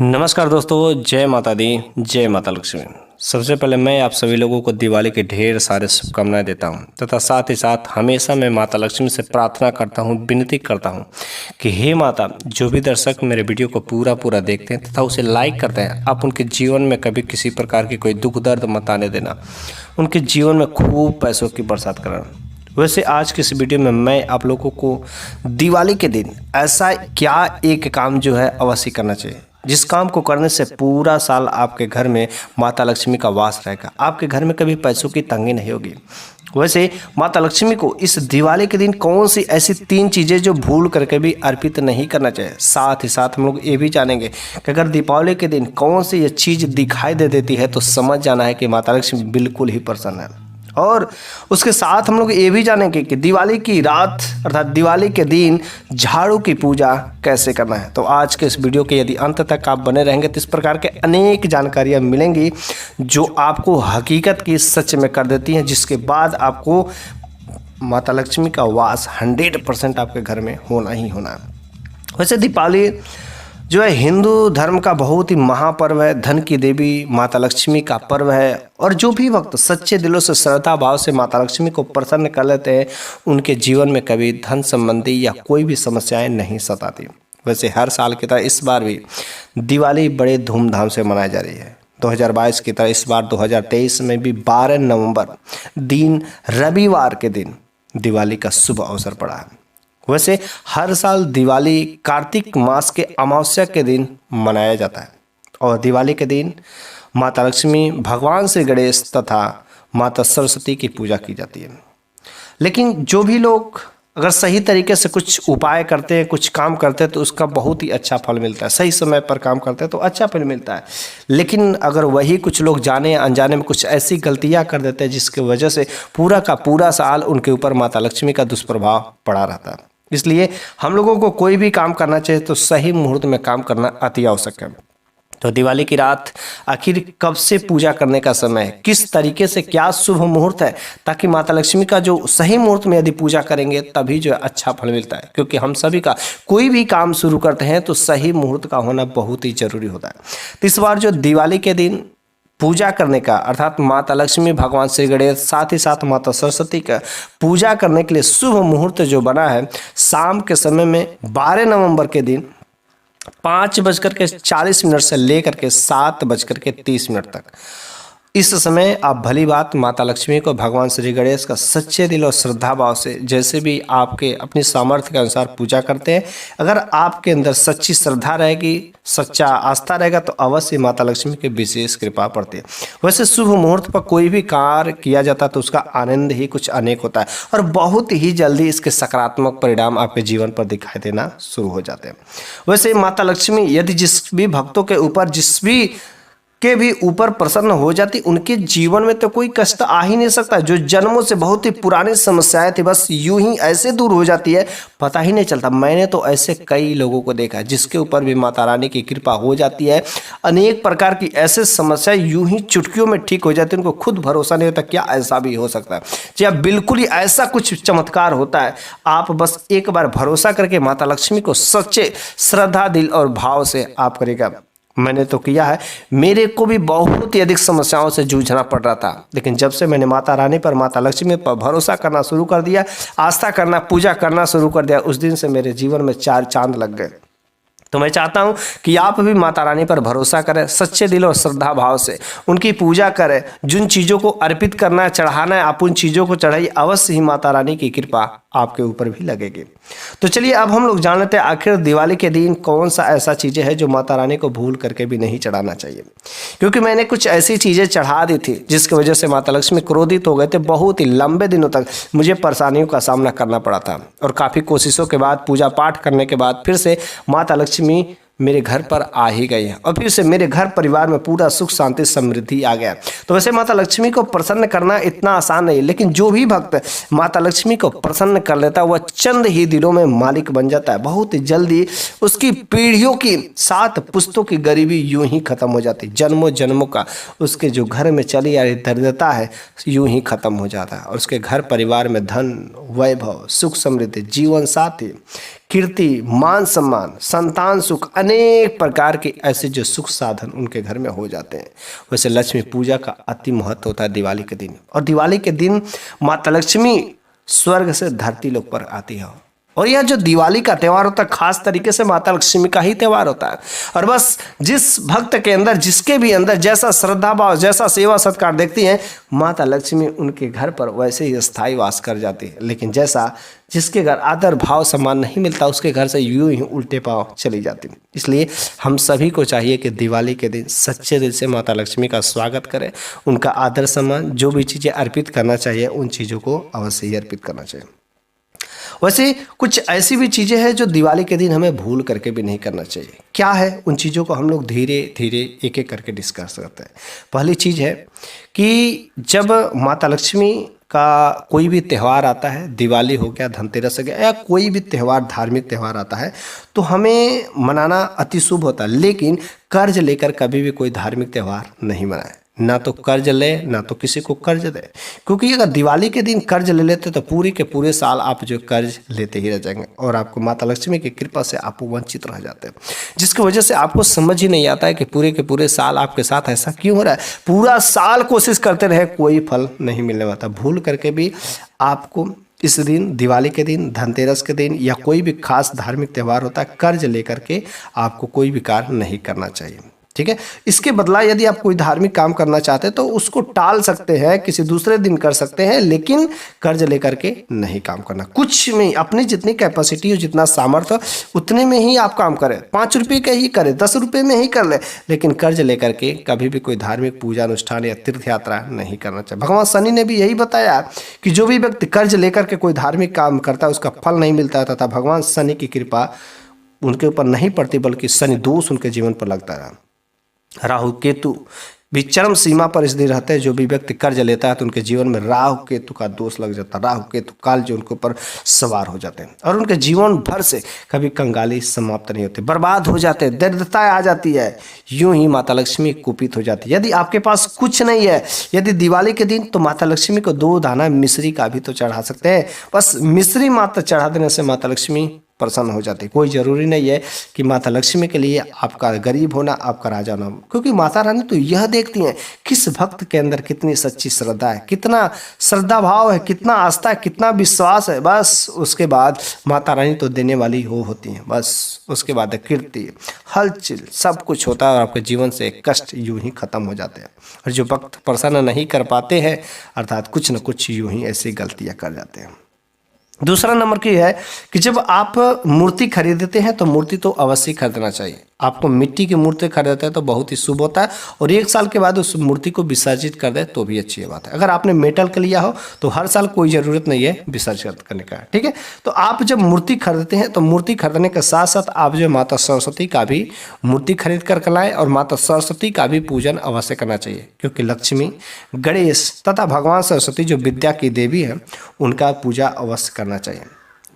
नमस्कार दोस्तों, जय माता दी, जय माता लक्ष्मी। सबसे पहले मैं आप सभी लोगों को दिवाली की ढेर सारे शुभकामनाएं देता हूं तथा साथ ही साथ हमेशा मैं माता लक्ष्मी से प्रार्थना करता हूं, विनती करता हूं कि हे माता, जो भी दर्शक मेरे वीडियो को पूरा देखते हैं तथा उसे लाइक करते हैं, आप उनके जीवन में कभी किसी प्रकार की कोई दुख दर्द मत आने देना, उनके जीवन में खूब पैसों की बरसात करना। वैसे आज के इस वीडियो में मैं आप लोगों को दिवाली के दिन ऐसा क्या एक काम जो है अवश्य करना चाहिए, जिस काम को करने से पूरा साल आपके घर में माता लक्ष्मी का वास रहेगा, आपके घर में कभी पैसों की तंगी नहीं होगी। वैसे माता लक्ष्मी को इस दिवाली के दिन कौन सी ऐसी 3 चीज़ें जो भूल करके भी अर्पित नहीं करना चाहिए। साथ ही साथ हम लोग ये भी जानेंगे कि अगर दीपावली के दिन कौन सी ये चीज़ दिखाई दे देती है तो समझ जाना है कि माता लक्ष्मी बिल्कुल ही प्रसन्न है। और उसके साथ हम लोग ये भी जानेंगे कि दिवाली की रात अर्थात दिवाली के दिन झाड़ू की पूजा कैसे करना है। तो आज के इस वीडियो के यदि अंत तक आप बने रहेंगे तो इस प्रकार के अनेक जानकारियां मिलेंगी जो आपको हकीकत की सच में कर देती हैं, जिसके बाद आपको माता लक्ष्मी का वास 100% आपके घर में होना ही होना है। वैसे दीपावली जो है हिंदू धर्म का बहुत ही महापर्व है, धन की देवी माता लक्ष्मी का पर्व है। और जो भी भक्त सच्चे दिलों से श्रद्धा भाव से माता लक्ष्मी को प्रसन्न कर लेते हैं, उनके जीवन में कभी धन संबंधी या कोई भी समस्याएं नहीं सताती। वैसे हर साल की तरह इस बार भी दिवाली बड़े धूमधाम से मनाई जा रही है। 2022 की तरह इस बार 2023 में भी 12 नवंबर दिन रविवार के दिन दिवाली का शुभ अवसर पड़ा है। वैसे हर साल दिवाली कार्तिक मास के अमावस्या के दिन मनाया जाता है और दिवाली के दिन माता लक्ष्मी, भगवान श्री गणेश तथा माता सरस्वती की पूजा की जाती है। लेकिन जो भी लोग अगर सही तरीके से कुछ उपाय करते हैं, कुछ काम करते हैं तो उसका बहुत ही अच्छा फल मिलता है। सही समय पर काम करते हैं तो अच्छा फल मिलता है। लेकिन अगर वही कुछ लोग जाने या अनजाने में कुछ ऐसी गलतियां कर देते हैं जिसकी वजह से पूरा का पूरा साल उनके ऊपर माता लक्ष्मी का दुष्प्रभाव पड़ा रहता है। इसलिए हम लोगों को कोई भी काम करना चाहिए तो सही मुहूर्त में काम करना अति आवश्यक है। तो दिवाली की रात आखिर कब से पूजा करने का समय है, किस तरीके से क्या शुभ मुहूर्त है, ताकि माता लक्ष्मी का जो सही मुहूर्त में यदि पूजा करेंगे तभी जो है अच्छा फल मिलता है। क्योंकि हम सभी का कोई भी काम शुरू करते हैं तो सही मुहूर्त का होना बहुत ही जरूरी होता है। तो इस बार जो दिवाली के दिन पूजा करने का अर्थात माता लक्ष्मी, भगवान श्री गणेश, साथ ही साथ माता सरस्वती का पूजा करने के लिए शुभ मुहूर्त जो बना है शाम के समय में 12 नवंबर के दिन 5:40 से लेकर के 7:30 तक। इस समय आप भली बात माता लक्ष्मी को, भगवान श्री गणेश का सच्चे दिल और श्रद्धा भाव से जैसे भी आपके अपनी सामर्थ्य के अनुसार पूजा करते हैं। अगर आपके अंदर सच्ची श्रद्धा रहेगी, सच्चा आस्था रहेगा तो अवश्य माता लक्ष्मी की विशेष कृपा पड़ती है। वैसे शुभ मुहूर्त पर कोई भी कार्य किया जाता है तो उसका आनंद ही कुछ अनेक होता है और बहुत ही जल्दी इसके सकारात्मक परिणाम आपके जीवन पर दिखाई देना शुरू हो जाते हैं। वैसे माता लक्ष्मी यदि जिस भी भक्तों के ऊपर के भी ऊपर प्रसन्न हो जाती, उनके जीवन में तो कोई कष्ट आ ही नहीं सकता। जो जन्मों से बहुत ही पुरानी समस्याएं थी बस यूं ही ऐसे दूर हो जाती है, पता ही नहीं चलता। मैंने तो ऐसे कई लोगों को देखा है जिसके ऊपर भी माता रानी की कृपा हो जाती है। अनेक प्रकार की ऐसे समस्याएं यूं ही चुटकियों में ठीक हो जाती है, उनको खुद भरोसा नहीं होता क्या ऐसा भी हो सकता है। जी हाँ, बिल्कुल ही ऐसा कुछ चमत्कार होता है। आप बस एक बार भरोसा करके माता लक्ष्मी को सच्चे श्रद्धा, दिल और भाव से आप करेगा। मैंने तो किया है, मेरे को भी बहुत ही अधिक समस्याओं से जूझना पड़ रहा था, लेकिन जब से मैंने माता रानी पर, माता लक्ष्मी पर भरोसा करना शुरू कर दिया, आस्था करना, पूजा करना शुरू कर दिया, उस दिन से मेरे जीवन में 4 चांद लग गए। तो मैं चाहता हूं कि आप भी माता रानी पर भरोसा करें, सच्चे दिल और श्रद्धा भाव से उनकी पूजा करें। जिन चीज़ों को अर्पित करना है, चढ़ाना है, आप उन चीज़ों को चढ़ाइए, अवश्य ही माता रानी की कृपा आपके ऊपर भी लगेगी। तो चलिए अब हम लोग जान लेते हैं आखिर दिवाली के दिन कौन सा ऐसा चीज़ें है जो माता रानी को भूल करके भी नहीं चढ़ाना चाहिए। क्योंकि मैंने कुछ ऐसी चीज़ें चढ़ा दी थी जिसकी वजह से माता लक्ष्मी क्रोधित हो गए थे। बहुत ही लंबे दिनों तक मुझे परेशानियों का सामना करना पड़ा था और काफ़ी कोशिशों के बाद, पूजा पाठ करने के बाद फिर से माता लक्ष्मी मेरे घर पर आ ही गई है और फिर से मेरे घर परिवार में पूरा सुख शांति समृद्धि आ गया। तो वैसे माता लक्ष्मी को प्रसन्न करना इतना आसान नहीं, लेकिन जो भी भक्त माता लक्ष्मी को प्रसन्न कर लेता है वह चंद ही दिनों में मालिक बन जाता है। बहुत ही जल्दी उसकी पीढ़ियों की 7 पुश्तों की गरीबी यूं ही खत्म हो जाती, जन्मों जन्मों का उसके जो घर में चली आ रही दरिद्रता है यूं ही खत्म हो जाता है और उसके घर परिवार में धन, वैभव, सुख समृद्धि, जीवन साथी, कीर्ति, मान सम्मान, संतान सुख, अनेक प्रकार के ऐसे जो सुख साधन उनके घर में हो जाते हैं। वैसे लक्ष्मी पूजा का अति महत्व होता है दिवाली के दिन। और दिवाली के दिन माता लक्ष्मी स्वर्ग से धरती लोक पर आती है। और यह जो दिवाली का त्यौहार होता है खास तरीके से माता लक्ष्मी का ही त्यौहार होता है। और बस जिस भक्त के अंदर, जिसके भी अंदर जैसा श्रद्धा भाव, जैसा सेवा सत्कार देखती हैं, माता लक्ष्मी उनके घर पर वैसे ही स्थायी वास कर जाती है। लेकिन जैसा जिसके घर आदर भाव सम्मान नहीं मिलता, उसके घर से यूं ही उल्टे पांव चली जाती है। इसलिए हम सभी को चाहिए कि दिवाली के दिन सच्चे दिल से माता लक्ष्मी का स्वागत करें, उनका आदर सम्मान, जो भी चीज़ें अर्पित करना चाहिए उन चीज़ों को अवश्य ही अर्पित करना चाहिए। वैसे कुछ ऐसी भी चीज़ें हैं जो दिवाली के दिन हमें भूल करके भी नहीं करना चाहिए। क्या है, उन चीज़ों को हम लोग धीरे धीरे एक एक करके डिस्कस करते हैं। पहली चीज़ है कि जब माता लक्ष्मी का कोई भी त्यौहार आता है, दिवाली हो गया, धनतेरस हो गया, या कोई भी त्यौहार, धार्मिक त्यौहार आता है, तो हमें मनाना अति शुभ होता है। लेकिन कर्ज लेकर कभी भी कोई धार्मिक त्यौहार नहीं मनाए। ना तो कर्ज ले, ना तो किसी को कर्ज दे। क्योंकि अगर दिवाली के दिन कर्ज ले लेते तो पूरी के पूरे साल आप जो कर्ज लेते ही रह जाएंगे और आपको माता लक्ष्मी की कृपा से आप वंचित रह जाते हैं, जिसकी वजह से आपको समझ ही नहीं आता है कि पूरे के पूरे साल आपके साथ ऐसा क्यों हो रहा है। पूरा साल कोशिश करते रहे, कोई फल नहीं मिलने वाला। भूल करके भी आपको इस दिन, दिवाली के दिन, धनतेरस के दिन या कोई भी खास धार्मिक त्यौहार होता है, कर्ज लेकर के आपको कोई भी कार्य नहीं करना चाहिए। ठीक है। इसके बदला यदि आप कोई धार्मिक काम करना चाहते हैं तो उसको टाल सकते हैं, किसी दूसरे दिन कर सकते हैं, लेकिन कर्ज लेकर के नहीं काम करना। कुछ में अपनी जितनी कैपेसिटी हो, जितना सामर्थ्य, उतने में ही आप काम करें। 5 रुपये का ही करें, 10 रुपये में ही कर ले, लेकिन कर्ज लेकर के कभी भी कोई धार्मिक पूजा अनुष्ठान या तीर्थ यात्रा नहीं करना चाहिए। भगवान शनि ने भी यही बताया कि जो भी व्यक्ति कर्ज लेकर के कोई धार्मिक काम करता है उसका फल नहीं मिलता तथा भगवान शनि की कृपा उनके ऊपर नहीं पड़ती, बल्कि शनि दोष उनके जीवन पर लगता रहा। राहु केतु भी चरम सीमा पर इसलिए रहते हैं। जो भी व्यक्ति कर्ज लेता है तो उनके जीवन में राहु केतु का दोष लग जाता है। राहु केतु काल जो उनके ऊपर सवार हो जाते हैं और उनके जीवन भर से कभी कंगाली समाप्त नहीं होती, बर्बाद हो जाते हैं, दरिद्रता आ जाती है। यूं ही माता लक्ष्मी कुपित हो जाती है। यदि आपके पास कुछ नहीं है, यदि दिवाली के दिन, तो माता लक्ष्मी को 2 दाना मिश्री का भी तो चढ़ा सकते हैं। बस मिश्री मात्र चढ़ा देने से माता लक्ष्मी प्रसन्न हो जाती है। कोई जरूरी नहीं है कि माता लक्ष्मी के लिए आपका गरीब होना, आपका राजा होना, क्योंकि माता रानी तो यह देखती हैं किस भक्त के अंदर कितनी सच्ची श्रद्धा है, कितना श्रद्धा भाव है, कितना आस्था है, कितना विश्वास है। बस उसके बाद माता रानी तो देने वाली हो होती हैं। बस उसके बाद कीर्ति, हलचल, सब कुछ होता है और आपके जीवन से कष्ट यूं ही खत्म हो जाते हैं। और जो भक्त प्रसन्न नहीं कर पाते हैं, अर्थात कुछ न कुछ यूं ही ऐसी गलतियां कर जाते हैं। दूसरा नंबर की है कि जब आप मूर्ति खरीदते हैं तो मूर्ति तो अवश्य खरीदना चाहिए। आपको मिट्टी की मूर्ति खरीदते हैं तो बहुत ही शुभ होता है, और 1 साल के बाद उस मूर्ति को विसर्जित कर दे तो भी अच्छी बात है। अगर आपने मेटल का लिया हो तो हर साल कोई ज़रूरत नहीं है विसर्जित करने का। ठीक है। तो आप जब मूर्ति खरीदते हैं तो मूर्ति खरीदने के साथ साथ आप जो माता सरस्वती का भी मूर्ति खरीद कर लाएं और माता सरस्वती का भी पूजन अवश्य करना चाहिए, क्योंकि लक्ष्मी, गणेश तथा भगवान सरस्वती जो विद्या की देवी है, उनका पूजा अवश्य करना चाहिए।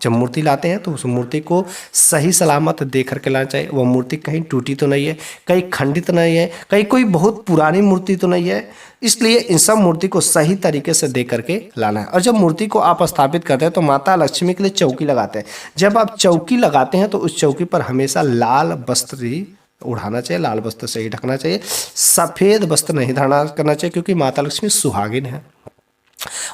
जब मूर्ति लाते हैं तो उस मूर्ति को सही सलामत दे करके लाना चाहिए। वह मूर्ति कहीं टूटी तो नहीं है, कहीं खंडित नहीं है, कहीं कोई बहुत पुरानी मूर्ति तो नहीं है। इसलिए इन सब मूर्ति को सही तरीके से दे करके लाना है। और जब मूर्ति को आप स्थापित करते हैं तो माता लक्ष्मी के लिए चौकी लगाते हैं। जब आप चौकी लगाते हैं तो उस चौकी पर हमेशा लाल वस्त्र ही उड़ाना चाहिए, लाल वस्त्र से ही ढकना चाहिए। सफ़ेद वस्त्र नहीं धारण करना चाहिए, क्योंकि माता लक्ष्मी सुहागिन है।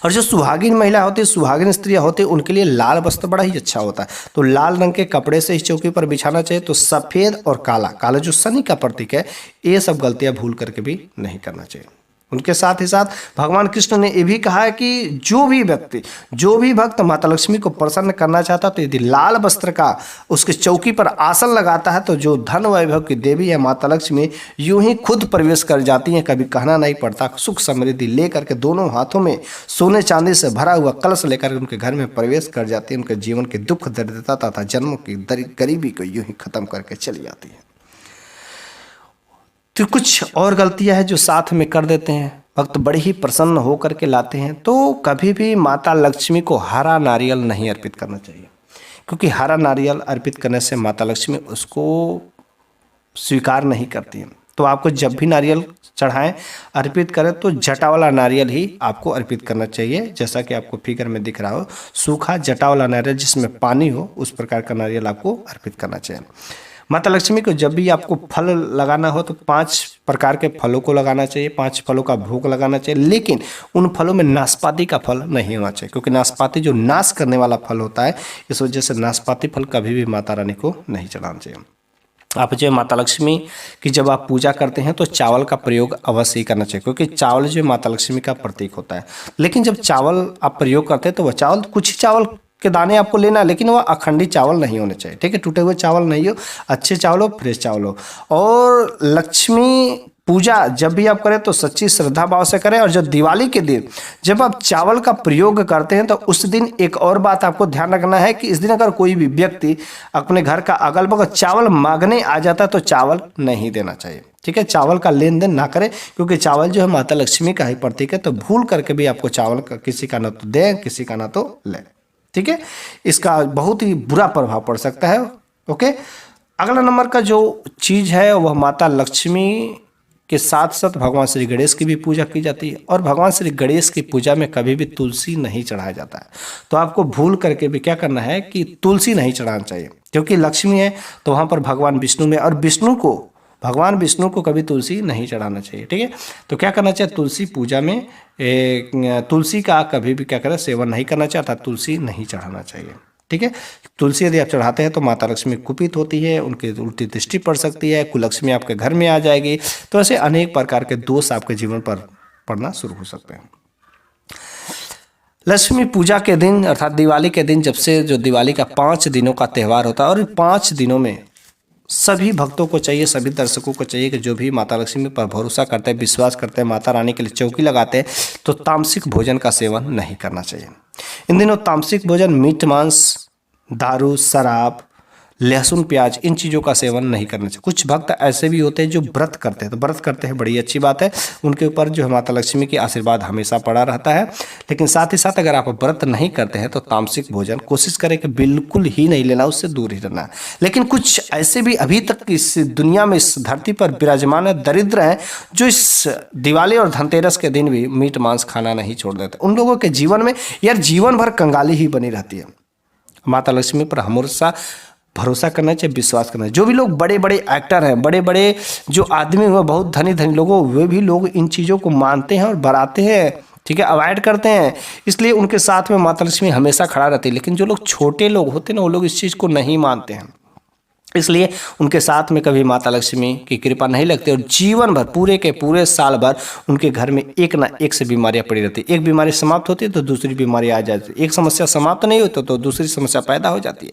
और जो सुहागिन महिला होती है, सुहागिन स्त्रियां होती है, उनके लिए लाल वस्त्र बड़ा ही अच्छा होता है। तो लाल रंग के कपड़े से इस चौकी पर बिछाना चाहिए। तो सफ़ेद और काला, काला जो शनि का प्रतीक है, ये सब गलतियां भूल करके भी नहीं करना चाहिए। उनके साथ ही साथ भगवान कृष्ण ने ये भी कहा है कि जो भी व्यक्ति, जो भी भक्त माता लक्ष्मी को प्रसन्न करना चाहता तो यदि लाल वस्त्र का उसके चौकी पर आसन लगाता है तो जो धन वैभव की देवी है माता लक्ष्मी यूं ही खुद प्रवेश कर जाती हैं। कभी कहना नहीं पड़ता, सुख समृद्धि लेकर के दोनों हाथों में सोने चांदी से भरा हुआ कलश लेकर उनके घर में प्रवेश कर जाती है। उनके जीवन के दुख, दरिद्रता तथा जन्मों की गरीबी को यूं ही खत्म करके चली जाती है। तो कुछ और गलतियां हैं जो साथ में कर देते हैं, भक्त बड़े ही प्रसन्न होकर के लाते हैं। तो कभी भी माता लक्ष्मी को हरा नारियल नहीं अर्पित करना चाहिए, क्योंकि हरा नारियल अर्पित करने से माता लक्ष्मी उसको स्वीकार नहीं करती हैं। तो आपको जब भी नारियल चढ़ाएं, अर्पित करें, तो जटा वाला नारियल ही आपको अर्पित करना चाहिए। जैसा कि आपको फिगर में दिख रहा हो, सूखा जटा वाला नारियल जिसमें पानी हो, उस प्रकार का नारियल आपको अर्पित करना चाहिए। माता लक्ष्मी को जब भी आपको फल लगाना हो तो 5 प्रकार के फलों को लगाना चाहिए, 5 फलों का भोग लगाना चाहिए। लेकिन उन फलों में नाशपाती का फल नहीं होना चाहिए, क्योंकि नाशपाती जो नाश करने वाला फल होता है, इस वजह से नाशपाती फल कभी भी माता रानी को नहीं चढ़ाना चाहिए। आप जो माता लक्ष्मी की जब आप पूजा करते हैं तो चावल का प्रयोग अवश्य ही करना चाहिए, क्योंकि चावल जो माता लक्ष्मी का प्रतीक होता है। लेकिन जब चावल आप प्रयोग करते हैं तो वह चावल, कुछ ही चावल के दाने आपको लेना है, लेकिन वह अखंडी चावल नहीं होने चाहिए, ठीक है। टूटे हुए चावल नहीं हो, अच्छे चावल हो, फ्रेश चावल हो। और लक्ष्मी पूजा जब भी आप करें तो सच्ची श्रद्धा भाव से करें। और जब दिवाली के दिन जब आप चावल का प्रयोग करते हैं तो उस दिन एक और बात आपको ध्यान रखना है कि इस दिन अगर कोई भी व्यक्ति अपने घर का अगल बगल चावल मांगने आ जाता है तो चावल नहीं देना चाहिए, ठीक है। चावल का लेन देन ना करें, क्योंकि चावल जो है माता लक्ष्मी का ही प्रतीक है। तो भूल करके भी आपको चावल का किसी का ना तो दें, किसी का ना तो लें, ठीक है। इसका बहुत ही बुरा प्रभाव पड़ सकता है। ओके, अगला नंबर का जो चीज़ है वह माता लक्ष्मी के साथ साथ भगवान श्री गणेश की भी पूजा की जाती है। और भगवान श्री गणेश की पूजा में कभी भी तुलसी नहीं चढ़ाया जाता है। तो आपको भूल करके भी क्या करना है कि तुलसी नहीं चढ़ाना चाहिए, क्योंकि लक्ष्मी है तो वहाँ पर भगवान विष्णु में, और भगवान विष्णु को कभी तुलसी नहीं चढ़ाना चाहिए, ठीक है। तो क्या करना चाहिए, तुलसी पूजा में तुलसी का कभी भी क्या करें, सेवन नहीं करना चाहिए, अर्थात तुलसी नहीं चढ़ाना चाहिए, ठीक है। तुलसी यदि आप चढ़ाते हैं तो माता लक्ष्मी कुपित होती है, उनकी उल्टी दृष्टि पड़ सकती है, कुलक्ष्मी आपके घर में आ जाएगी। तो ऐसे अनेक प्रकार के दोष आपके जीवन पर पड़ना शुरू हो सकते हैं। लक्ष्मी पूजा के दिन अर्थात दिवाली के दिन, जब से जो दिवाली का 5 दिनों का त्यौहार होता है, और 5 दिनों में सभी भक्तों को चाहिए, सभी दर्शकों को चाहिए कि जो भी माता लक्ष्मी पर भरोसा करते हैं, विश्वास करते हैं, माता रानी के लिए चौकी लगाते हैं, तो तामसिक भोजन का सेवन नहीं करना चाहिए। इन दिनों तामसिक भोजन मीट मांस, दारू, शराब, लहसुन, प्याज, इन चीज़ों का सेवन नहीं करना चाहिए। कुछ भक्त ऐसे भी होते हैं जो व्रत करते हैं, तो व्रत करते हैं, बड़ी अच्छी बात है, उनके ऊपर जो है माता लक्ष्मी की आशीर्वाद हमेशा पड़ा रहता है। लेकिन साथ ही साथ अगर आप व्रत नहीं करते हैं तो तामसिक भोजन कोशिश करें कि बिल्कुल ही नहीं लेना, उससे दूर ही रहना। लेकिन कुछ ऐसे भी अभी तक इस दुनिया में, इस धरती पर विराजमान है, दरिद्र हैं, जो इस दिवाली और धनतेरस के दिन भी मीट मांस खाना नहीं छोड़ देते। उन लोगों के जीवन में यार जीवन भर कंगाली ही बनी रहती है। माता लक्ष्मी पर हमेशा भरोसा करना चाहिए, विश्वास करना चाहिए। जो भी लोग बड़े बड़े एक्टर हैं, बड़े बड़े जो आदमी हुए, बहुत धनी धनी लोग, वे भी लोग इन चीज़ों को मानते हैं और बराते हैं, ठीक है, अवॉइड करते हैं। इसलिए उनके साथ में माता लक्ष्मी हमेशा खड़ा रहती है। लेकिन जो लोग छोटे लोग होते हैं ना, वो लोग इस चीज़ को नहीं मानते हैं, इसलिए उनके साथ में कभी माता लक्ष्मी की कृपा नहीं लगती। और जीवन भर, पूरे के पूरे साल भर उनके घर में एक ना एक से बीमारियां पड़ी रहती है। एक बीमारी समाप्त होती है तो दूसरी बीमारी आ जाती है, एक समस्या समाप्त नहीं होती तो दूसरी समस्या पैदा हो जाती है।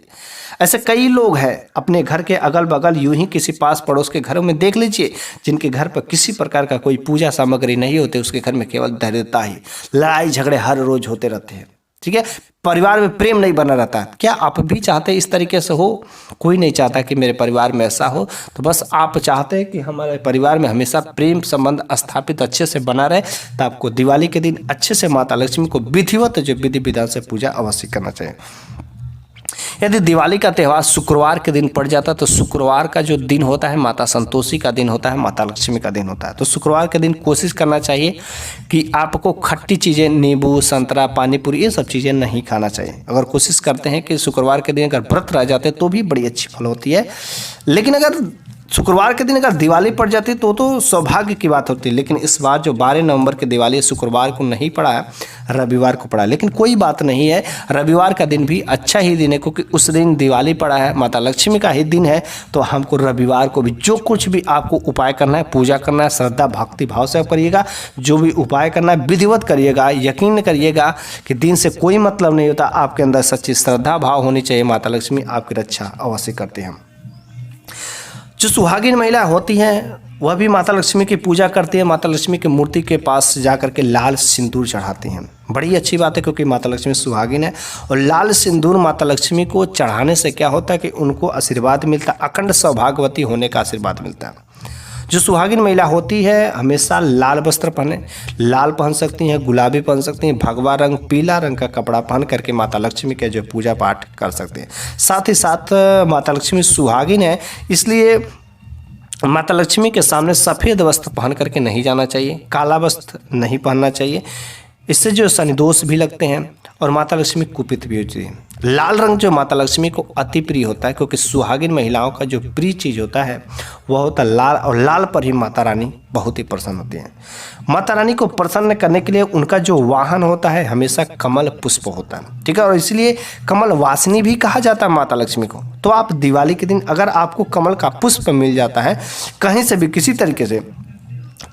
ऐसे कई लोग हैं अपने घर के अगल बगल, यूं ही किसी पास पड़ोस के घरों में देख लीजिए, जिनके घर पर किसी प्रकार का कोई पूजा सामग्री नहीं होती, उसके घर में केवल दरिद्रता ही, लड़ाई झगड़े हर रोज होते रहते हैं, ठीक है। परिवार में प्रेम नहीं बना रहता। क्या आप भी चाहते इस तरीके से हो? कोई नहीं चाहता कि मेरे परिवार में ऐसा हो। तो बस आप चाहते हैं कि हमारे परिवार में हमेशा प्रेम संबंध स्थापित अच्छे से बना रहे। तो आपको दिवाली के दिन अच्छे से माता लक्ष्मी को विधिवत जो विधि विधान से पूजा अवश्य करना चाहिए। यदि दिवाली का त्यौहार शुक्रवार के दिन पड़ जाता तो शुक्रवार का जो दिन होता है माता संतोषी का दिन होता है, माता लक्ष्मी का दिन होता है। तो शुक्रवार के दिन कोशिश करना चाहिए कि आपको खट्टी चीज़ें, नींबू, संतरा, पानी पूरी, ये सब चीज़ें नहीं खाना चाहिए। अगर कोशिश करते हैं कि शुक्रवार के दिन अगर व्रत रह जाते तो भी बड़ी अच्छी फल होती है। लेकिन अगर शुक्रवार के दिन अगर दिवाली पड़ जाती तो सौभाग्य की बात होती है। लेकिन इस बार जो 12 नवंबर की दिवाली शुक्रवार को नहीं पड़ा है, रविवार को पड़ा। लेकिन कोई बात नहीं है, रविवार का दिन भी अच्छा ही दिन है, क्योंकि उस दिन दिवाली पड़ा है, माता लक्ष्मी का ही दिन है। तो हमको रविवार को भी जो कुछ भी आपको उपाय करना है, पूजा करना है, श्रद्धा भक्ति भाव से करिएगा। जो भी उपाय करना है विधिवत करिएगा। यकीन करिएगा कि दिन से कोई मतलब नहीं होता, आपके अंदर सच्ची श्रद्धा भाव होनी चाहिए। माता लक्ष्मी आपकी रक्षा अवश्य करते हैं। जो सुहागिन महिला होती हैं वह भी माता लक्ष्मी की पूजा करती है, माता लक्ष्मी की मूर्ति के पास जाकर के लाल सिंदूर चढ़ाती हैं। बड़ी अच्छी बात है, क्योंकि माता लक्ष्मी सुहागिन है। और लाल सिंदूर माता लक्ष्मी को चढ़ाने से क्या होता है कि उनको आशीर्वाद मिलता है, अखंड सौभाग्यवती होने का आशीर्वाद मिलता है। जो सुहागिन महिला होती है हमेशा लाल वस्त्र पहने, लाल पहन सकती हैं, गुलाबी पहन सकती हैं, भगवा रंग, पीला रंग का कपड़ा पहन करके माता लक्ष्मी के जो पूजा पाठ कर सकते हैं। साथ ही साथ माता लक्ष्मी सुहागिन है, इसलिए माता लक्ष्मी के सामने सफ़ेद वस्त्र पहन करके नहीं जाना चाहिए, काला वस्त्र नहीं पहनना चाहिए, इससे जो शनि दोष भी लगते हैं और माता लक्ष्मी कुपित भी होती है। लाल रंग जो माता लक्ष्मी को अति प्रिय होता है, क्योंकि सुहागिन महिलाओं का जो प्रिय चीज़ होता है वह होता है लाल, और लाल पर ही माता रानी बहुत ही प्रसन्न होती हैं। माता रानी को प्रसन्न करने के लिए उनका जो वाहन होता है हमेशा कमल पुष्प होता है, ठीक है, और इसलिए कमल वासिनी भी कहा जाता है माता लक्ष्मी को। तो आप दिवाली के दिन अगर आपको कमल का पुष्प मिल जाता है कहीं से भी किसी तरीके से,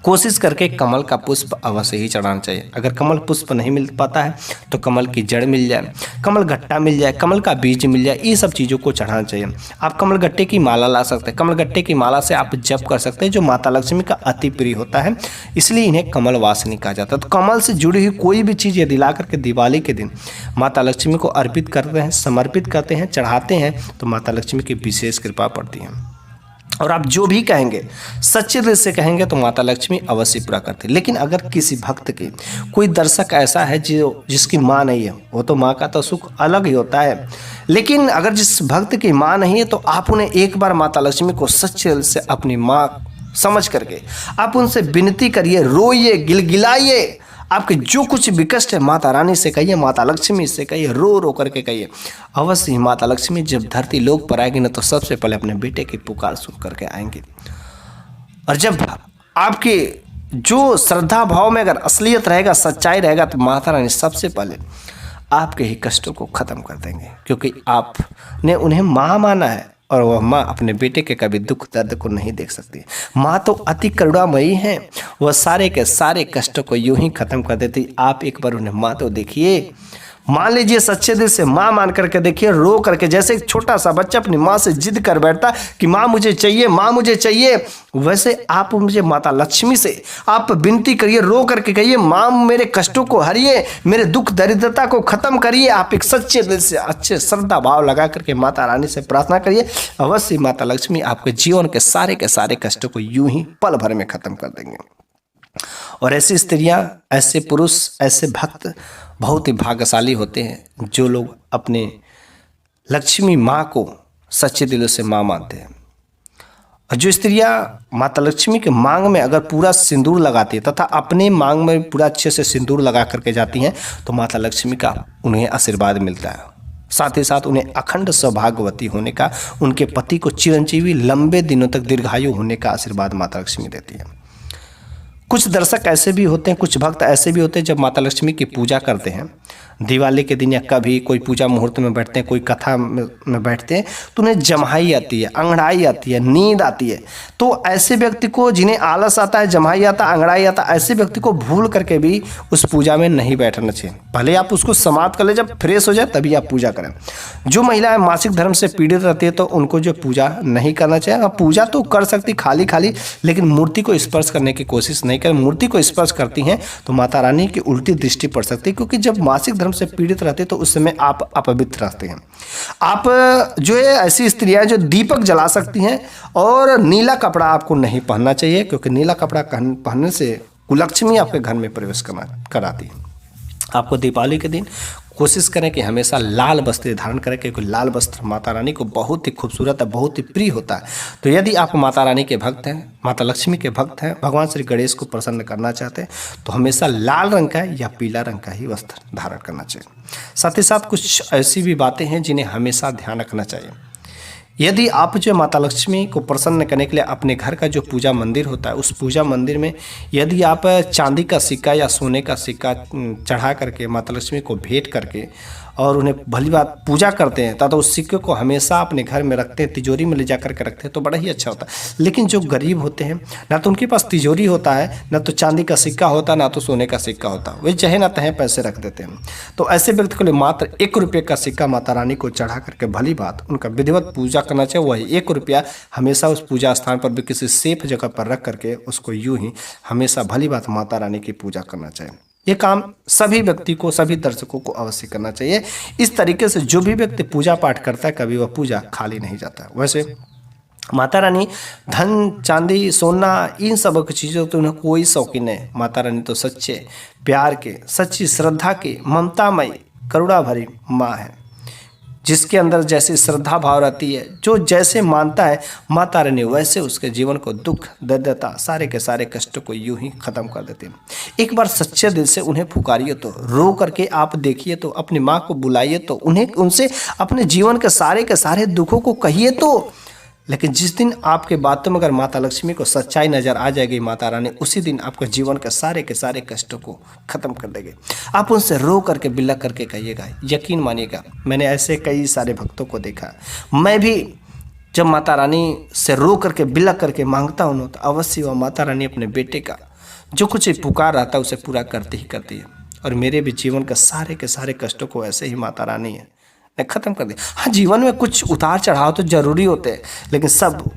कोशिश करके कमल का पुष्प अवश्य ही चढ़ाना चाहिए। अगर कमल पुष्प नहीं मिल पाता है तो कमल की जड़ मिल जाए, कमल गट्टा मिल जाए, कमल का बीज मिल जाए, ये सब चीज़ों को चढ़ाना चाहिए। आप कमल गट्टे की माला ला सकते हैं, कमल गट्टे की माला से आप जप कर सकते हैं, जो माता लक्ष्मी का अति प्रिय होता है, इसलिए इन्हें कमल वासिनी कहा जाता है। तो कमल से जुड़ी हुई कोई भी चीज़ यदि ला करके दिवाली के दिन माता लक्ष्मी को अर्पित करते हैं, समर्पित करते हैं, चढ़ाते हैं, तो माता लक्ष्मी की विशेष कृपा पड़ती है। और आप जो भी कहेंगे सच्चे दिल से कहेंगे तो माता लक्ष्मी अवश्य पूरा करती है। लेकिन अगर किसी भक्त के कोई दर्शक ऐसा है जिसकी माँ नहीं है, वो तो माँ का तो सुख अलग ही होता है, लेकिन अगर जिस भक्त की माँ नहीं है तो आप उन्हें एक बार माता लक्ष्मी को सच्चे दिल से अपनी माँ समझ करके आप उनसे विनती करिए, रोइए, गिलगिलाइए, आपके जो कुछ भी कष्ट है माता रानी से कहिए, माता लक्ष्मी से कहिए, रो रो करके कहिए। अवश्य ही माता लक्ष्मी जब धरती लोक पर आएगी ना तो सबसे पहले अपने बेटे की पुकार सुन करके आएंगे। और जब आपके जो श्रद्धा भाव में अगर असलियत रहेगा, सच्चाई रहेगा, तो माता रानी सबसे पहले आपके ही कष्टों को ख़त्म कर देंगे, क्योंकि आपने उन्हें माँ माना है और वह माँ अपने बेटे के कभी दुख दर्द को नहीं देख सकती। माँ तो अति करुणामयी है, वह सारे के सारे कष्टों को यूं ही खत्म कर देती। आप एक बार उन्हें माँ तो देखिए, मान लीजिए सच्चे दिल से माँ मान करके देखिए, रो करके, जैसे एक छोटा सा बच्चा अपनी माँ से जिद कर बैठता कि माँ मुझे चाहिए, माँ मुझे चाहिए, वैसे आप मुझे माता लक्ष्मी से आप विनती करिए, रो करके कहिए, माँ मेरे कष्टों को हरिए, मेरे दुख दरिद्रता को खत्म करिए। आप एक सच्चे दिल से अच्छे श्रद्धा भाव लगा करके माता रानी से प्रार्थना करिए, अवश्य माता लक्ष्मी आपके जीवन के सारे कष्टों को यूं ही पल भर में खत्म कर देंगे। और ऐसी स्त्रियां, ऐसे पुरुष, ऐसे भक्त बहुत ही भाग्यशाली होते हैं जो लोग अपने लक्ष्मी माँ को सच्चे दिलों से माँ मानते हैं। और जो स्त्रियां माता लक्ष्मी के मांग में अगर पूरा सिंदूर लगाती है तथा अपने मांग में पूरा अच्छे से सिंदूर लगा करके जाती हैं तो माता लक्ष्मी का उन्हें आशीर्वाद मिलता है। साथ ही साथ उन्हें अखंड सौभाग्यवती होने का, उनके पति को चिरंजीवी लंबे दिनों तक दीर्घायु होने का आशीर्वाद माता लक्ष्मी देती है। कुछ दर्शक ऐसे भी होते हैं, कुछ भक्त ऐसे भी होते हैं जब माता लक्ष्मी की पूजा करते हैं दिवाली के दिन या कभी कोई पूजा मुहूर्त में बैठते हैं, कोई कथा में बैठते हैं, तो उन्हें जम्हाई आती है, अंगड़ाई आती है, नींद आती है। तो ऐसे व्यक्ति को, जिन्हें आलस आता है, जम्हाई आता, अंगड़ाई आता, ऐसे व्यक्ति को भूल करके भी उस पूजा में नहीं बैठना चाहिए। पहले आप उसको समाप्त कर ले, जब फ्रेश हो जाए तभी आप पूजा करें। जो महिलाएं मासिक धर्म से पीड़ित रहती है तो उनको जो पूजा नहीं करना चाहिए। पूजा तो कर सकती खाली, लेकिन मूर्ति को स्पर्श करने की कोशिश नहीं करें। मूर्ति को स्पर्श करती हैं तो माता रानी की उल्टी दृष्टि पड़ सकती है, क्योंकि जब मासिक धर्म से पीड़ित रहते तो उस समय आप अपवित्र रहते हैं। आप जो है ऐसी स्त्रियां जो दीपक जला सकती हैं, और नीला कपड़ा आपको नहीं पहनना चाहिए, क्योंकि नीला कपड़ा पहनने से कुलक्ष्मी आपके घर में प्रवेश कराती है। आपको दीपावली के दिन कोशिश करें कि हमेशा लाल वस्त्र धारण करें, क्योंकि लाल वस्त्र माता रानी को बहुत ही खूबसूरत है, बहुत ही प्रिय होता है। तो यदि आप माता रानी के भक्त हैं, माता लक्ष्मी के भक्त हैं, भगवान श्री गणेश को प्रसन्न करना चाहते हैं, तो हमेशा लाल रंग का या पीला रंग का ही वस्त्र धारण करना चाहिए। साथ ही साथ कुछ ऐसी भी बातें हैं जिन्हें हमेशा ध्यान रखना चाहिए। यदि आप जो माता लक्ष्मी को प्रसन्न करने के लिए अपने घर का जो पूजा मंदिर होता है, उस पूजा मंदिर में यदि आप चांदी का सिक्का या सोने का सिक्का चढ़ा करके माता लक्ष्मी को भेंट करके और उन्हें भली बात पूजा करते हैं, तथा उस सिक्के को हमेशा अपने घर में रखते हैं, तिजोरी में ले जा करके रखते हैं, तो बड़ा ही अच्छा होता है। लेकिन जो गरीब होते हैं, ना तो उनके पास तिजोरी होता है, ना तो चांदी का सिक्का होता है, ना तो सोने का सिक्का होता है, वे चाहे ना तहे पैसे रख देते हैं। तो ऐसे व्यक्ति के लिए मात्र 1 रुपये का सिक्का माता रानी को चढ़ा करके भली बात उनका विधिवत पूजा करना चाहिए। वही 1 रुपया हमेशा उस पूजा स्थान पर भी किसी सेफ जगह पर रख करके उसको यूं ही हमेशा भली बात माता रानी की पूजा करना चाहिए। ये काम सभी व्यक्ति को, सभी दर्शकों को अवश्य करना चाहिए। इस तरीके से जो भी व्यक्ति पूजा पाठ करता है, कभी वह पूजा खाली नहीं जाता। वैसे माता रानी धन, चांदी, सोना, इन सब चीज़ों तो उन्हें कोई शौकीन नहीं। माता रानी तो सच्चे प्यार के, सच्ची श्रद्धा के, ममतामयी, करुणा भरी माँ है। जिसके अंदर जैसी श्रद्धा भाव रहती है, जो जैसे मानता है माता रानी वैसे उसके जीवन को दुख दर्दता सारे के सारे कष्टों को यूं ही खत्म कर देते हैं। एक बार सच्चे दिल से उन्हें पुकारिए तो, रो करके आप देखिए तो, अपनी माँ को बुलाइए तो, उन्हें उनसे अपने जीवन के सारे दुखों को कहिए तो। लेकिन जिस दिन आपके बातों में अगर माता लक्ष्मी को सच्चाई नजर आ जाएगी, माता रानी उसी दिन आपके जीवन के सारे कष्टों को खत्म कर देंगे। आप उनसे रो करके बिलख करके कहिएगा, यकीन मानिएगा मैंने ऐसे कई सारे भक्तों को देखा। मैं भी जब माता रानी से रो करके बिलख करके मांगता हूँ तो अवश्य वह माता रानी अपने बेटे का जो कुछ पुकार रहता है उसे पूरा करती ही करती है। और मेरे भी जीवन के सारे कष्टों को ऐसे ही माता रानी है खत्म कर दिया। हाँ, जीवन में कुछ उतार चढ़ाव तो जरूरी होते हैं, लेकिन सब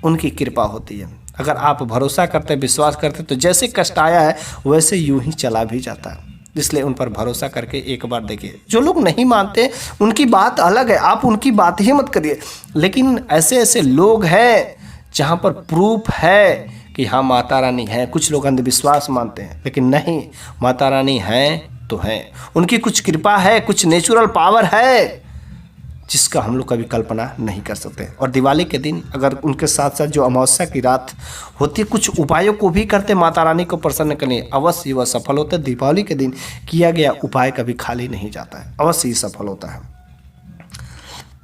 उनकी कृपा होती है। अगर आप भरोसा करते, विश्वास करते तो जैसे कष्ट आया है वैसे यूं ही चला भी जाता है। इसलिए उन पर भरोसा करके एक बार देखिए। जो लोग नहीं मानते उनकी बात अलग है, आप उनकी बात ही मत करिए। लेकिन ऐसे लोग हैं जहाँ पर प्रूफ है कि हाँ माता रानी है। कुछ लोग अंधविश्वास मानते हैं, लेकिन नहीं, माता रानी हैं तो हैं। उनकी कुछ कृपा है, कुछ नेचुरल पावर है जिसका हम लोग कभी कल्पना नहीं कर सकते। और दिवाली के दिन अगर उनके साथ साथ जो अमावस्या की रात होती है, कुछ उपायों को भी करते माता रानी को प्रसन्न करने, अवश्य वह सफल होता है। दीपावली के दिन किया गया उपाय कभी खाली नहीं जाता है, अवश्य ही सफल होता है।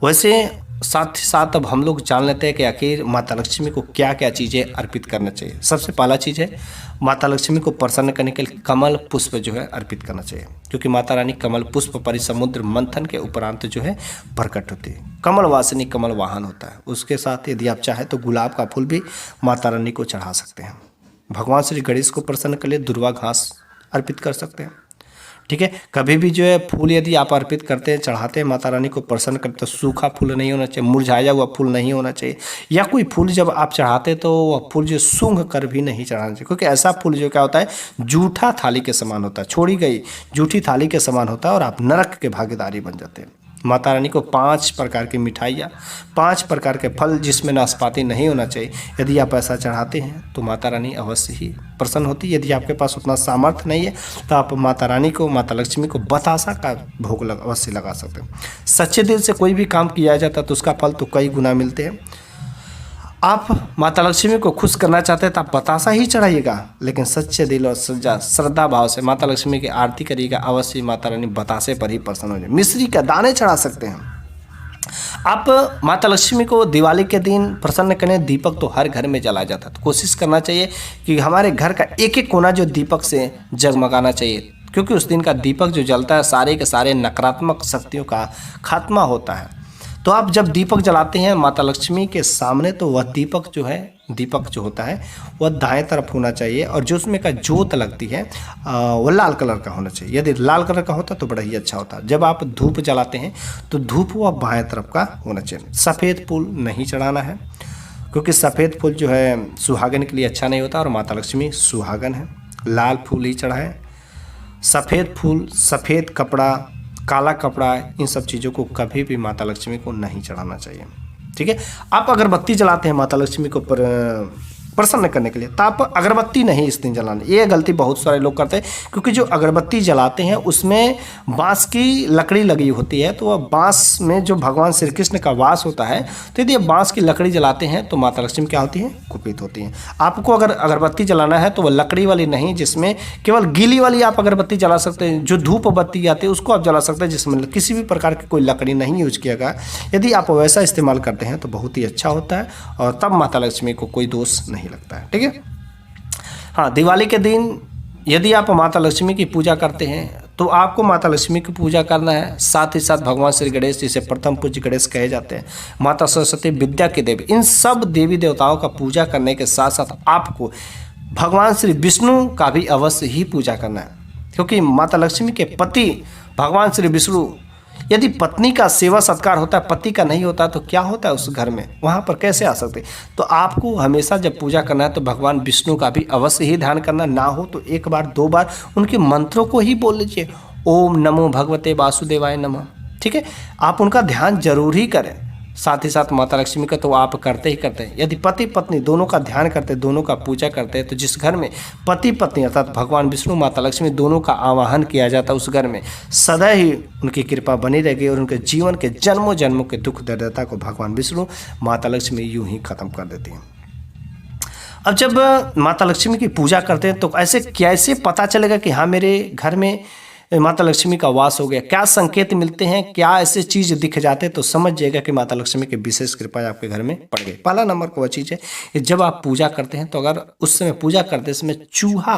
वैसे साथ ही साथ अब हम लोग जान लेते हैं कि आखिर माता लक्ष्मी को क्या क्या चीज़ें अर्पित करना चाहिए। सबसे पहला चीज़ है माता लक्ष्मी को प्रसन्न करने के लिए कमल पुष्प जो है अर्पित करना चाहिए, क्योंकि माता रानी कमल पुष्प परिसमुद्र मंथन के उपरांत जो है प्रकट होती है। कमल वासिनी कमल वाहन होता है। उसके साथ यदि आप चाहें तो गुलाब का फूल भी माता रानी को चढ़ा सकते हैं। भगवान श्री गणेश को प्रसन्न के लिए दुर्वा घास अर्पित कर सकते हैं। ठीक है, कभी भी जो है फूल यदि आप अर्पित करते हैं, चढ़ाते हैं माता रानी को प्रसन्न करते, तो सूखा फूल नहीं होना चाहिए, मुरझाया हुआ फूल नहीं होना चाहिए, या कोई फूल जब आप चढ़ाते तो वह फूल जो सूंघ कर भी नहीं चढ़ाना चाहिए, क्योंकि ऐसा फूल जो क्या होता है जूठा थाली के समान होता है, छोड़ी गई जूठी थाली के समान होता है और आप नरक के भागीदारी बन जाते हैं। माता रानी को 5 प्रकार की मिठाइयाँ, 5 प्रकार के फल जिसमें नाशपाती नहीं होना चाहिए, यदि आप ऐसा चढ़ाते हैं तो माता रानी अवश्य ही प्रसन्न होती है। यदि आपके पास उतना सामर्थ्य नहीं है तो आप माता रानी को, माता लक्ष्मी को बतासा का भोग अवश्य लगा सकते हैं। सच्चे दिल से कोई भी काम किया जाता है तो उसका फल तो कई गुना मिलते हैं। आप माता लक्ष्मी को खुश करना चाहते हैं तो आप बतासा ही चढ़ाइएगा, लेकिन सच्चे दिल और श्रद्धा भाव से माता लक्ष्मी की आरती करिएगा, अवश्य माता रानी बतासे पर ही प्रसन्न हो जाए। मिश्री का दाने चढ़ा सकते हैं आप। माता लक्ष्मी को दिवाली के दिन प्रसन्न करने दीपक तो हर घर में जलाया जाता है, तो कोशिश करना चाहिए कि हमारे घर का एक एक कोना जो दीपक से जगमगाना चाहिए, क्योंकि उस दिन का दीपक जो जलता है सारे के सारे नकारात्मक शक्तियों का खात्मा होता है। तो आप जब दीपक जलाते हैं माता लक्ष्मी के सामने तो वह दीपक जो होता है वह दाएं तरफ होना चाहिए, और जो उसमें का जोत लगती है वह लाल कलर का होना चाहिए। यदि लाल कलर का होता तो बड़ा ही अच्छा होता। जब आप धूप जलाते हैं तो धूप वह बाएं तरफ का होना चाहिए। सफ़ेद फूल नहीं चढ़ाना है, क्योंकि सफ़ेद फूल जो है सुहागन के लिए अच्छा नहीं होता, और माता लक्ष्मी सुहागन है। लाल फूल ही चढ़ाएं। सफ़ेद फूल, सफ़ेद कपड़ा, काला कपड़ा, इन सब चीज़ों को कभी भी माता लक्ष्मी को नहीं चढ़ाना चाहिए। ठीक है, आप अगरबत्ती जलाते हैं माता लक्ष्मी को प्रसन्न करने के लिए, तो आप अगरबत्ती नहीं इस दिन जलाना। ये गलती बहुत सारे लोग करते हैं, क्योंकि जो अगरबत्ती जलाते हैं उसमें बांस की लकड़ी लगी होती है, तो वह बांस में जो भगवान श्री कृष्ण का वास होता है, तो यदि बांस की लकड़ी जलाते हैं तो माता लक्ष्मी क्या होती है, कुपित होती हैं। आपको अगर अगरबत्ती जलाना है तो वह लकड़ी वाली नहीं, जिसमें केवल गीली वाली आप अगरबत्ती जला सकते हैं। जो धूप बत्ती आती है उसको आप जला सकते हैं, जिसमें किसी भी प्रकार की कोई लकड़ी नहीं यूज किया गया। यदि आप वैसा इस्तेमाल करते हैं तो बहुत ही अच्छा होता है, और तब माता लक्ष्मी को कोई दोष नहीं लगता है। ठीक है, हाँ, दिवाली के दिन यदि आप माता लक्ष्मी की पूजा करते हैं तो आपको माता लक्ष्मी की पूजा करना है। साथ ही साथ भगवान श्री गणेश, जिसे प्रथम पूज्य गणेश कहे जाते हैं, माता सरस्वती विद्या के देवी, इन सब देवी देवताओं का पूजा करने के साथ साथ आपको भगवान श्री विष्णु का भी अवश्य ही पूजा करना है, क्योंकि माता लक्ष्मी के पति भगवान श्री विष्णु, यदि पत्नी का सेवा सत्कार होता है, पति का नहीं होता, तो क्या होता है उस घर में, वहाँ पर कैसे आ सकते। तो आपको हमेशा जब पूजा करना है तो भगवान विष्णु का भी अवश्य ही ध्यान करना, ना हो तो 1 बार 2 बार उनके मंत्रों को ही बोल लीजिए, ओम नमो भगवते वासुदेवाय नमः। ठीक है, आप उनका ध्यान जरूर ही करें। साथ ही साथ माता लक्ष्मी का तो आप करते ही करते हैं। यदि पति पत्नी दोनों का ध्यान करते हैं, दोनों का पूजा करते हैं, तो जिस घर में पति पत्नी अर्थात भगवान विष्णु माता लक्ष्मी दोनों का आवाहन किया जाता है, उस घर में सदा ही उनकी कृपा बनी रहेगी और उनके जीवन के जन्मों जन्मों के दुख दरिद्रता को भगवान विष्णु माता लक्ष्मी यूं ही खत्म कर देती हैं। अब जब माता लक्ष्मी की पूजा करते हैं तो ऐसे कैसे पता चलेगा कि हाँ मेरे घर में माता लक्ष्मी का वास हो गया? क्या संकेत मिलते हैं, क्या ऐसे चीज दिख जाते हैं तो समझ जाएगा कि माता लक्ष्मी की विशेष कृपा आपके घर में पड़ गई। पहला नंबर का वह चीज है कि जब आप पूजा करते हैं तो अगर उस समय पूजा करते समय चूहा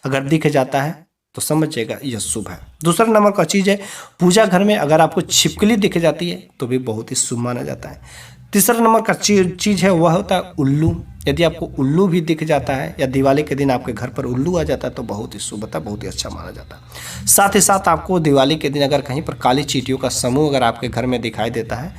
अगर दिख जाता है तो समझ जाएगा यह शुभ है। दूसरा नंबर का चीज है पूजा घर में अगर आपको छिपकली दिख जाती है तो भी बहुत ही शुभ माना जाता है। तीसरा नंबर का चीज है वह होता है उल्लू। यदि आपको उल्लू भी दिख जाता है या दिवाली के दिन आपके घर पर उल्लू आ जाता है तो बहुत ही शुभ होता है, बहुत ही अच्छा माना जाता है। साथ ही साथ आपको दिवाली के दिन अगर कहीं पर काली चींटियों का समूह अगर आपके घर में दिखाई देता है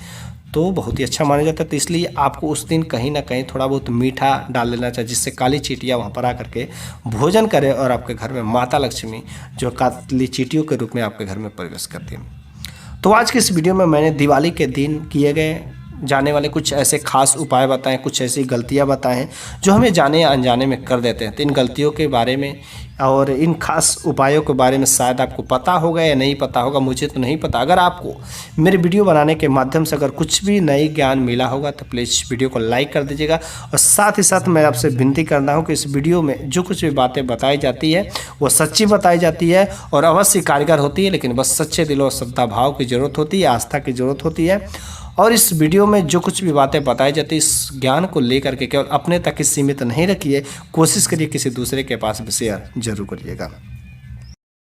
तो बहुत ही अच्छा माना जाता है। तो इसलिए आपको उस दिन कहीं ना कहीं थोड़ा बहुत मीठा डाल लेना चाहिए जिससे काली चींटियाँ वहाँ पर आकर के भोजन करें और आपके घर में माता लक्ष्मी जो काली चींटियों के रूप में आपके घर में प्रवेश करती है। तो आज के इस वीडियो में मैंने दिवाली के दिन किए गए जाने वाले कुछ ऐसे खास उपाय बताएं, कुछ ऐसी गलतियां बताएं जो हमें जाने या अनजाने में कर देते हैं। तो इन गलतियों के बारे में और इन खास उपायों के बारे में शायद आपको पता होगा या नहीं पता होगा, मुझे तो नहीं पता। अगर आपको मेरे वीडियो बनाने के माध्यम से अगर कुछ भी नई ज्ञान मिला होगा तो प्लीज़ वीडियो को लाइक कर दीजिएगा। और साथ ही साथ मैं आपसे विनती करता हूँ कि इस वीडियो में जो कुछ भी बातें बताई जाती है वो सच्ची बताई जाती है और अवश्य कारगर होती है, लेकिन बस सच्चे दिल और श्रद्धा भाव की ज़रूरत होती है, आस्था की ज़रूरत होती है। और इस वीडियो में जो कुछ भी बातें बताई जाती है इस ज्ञान को लेकर के केवल अपने तक ही सीमित नहीं रखिए, कोशिश करिए किसी दूसरे के पास भी शेयर जरूर करिएगा।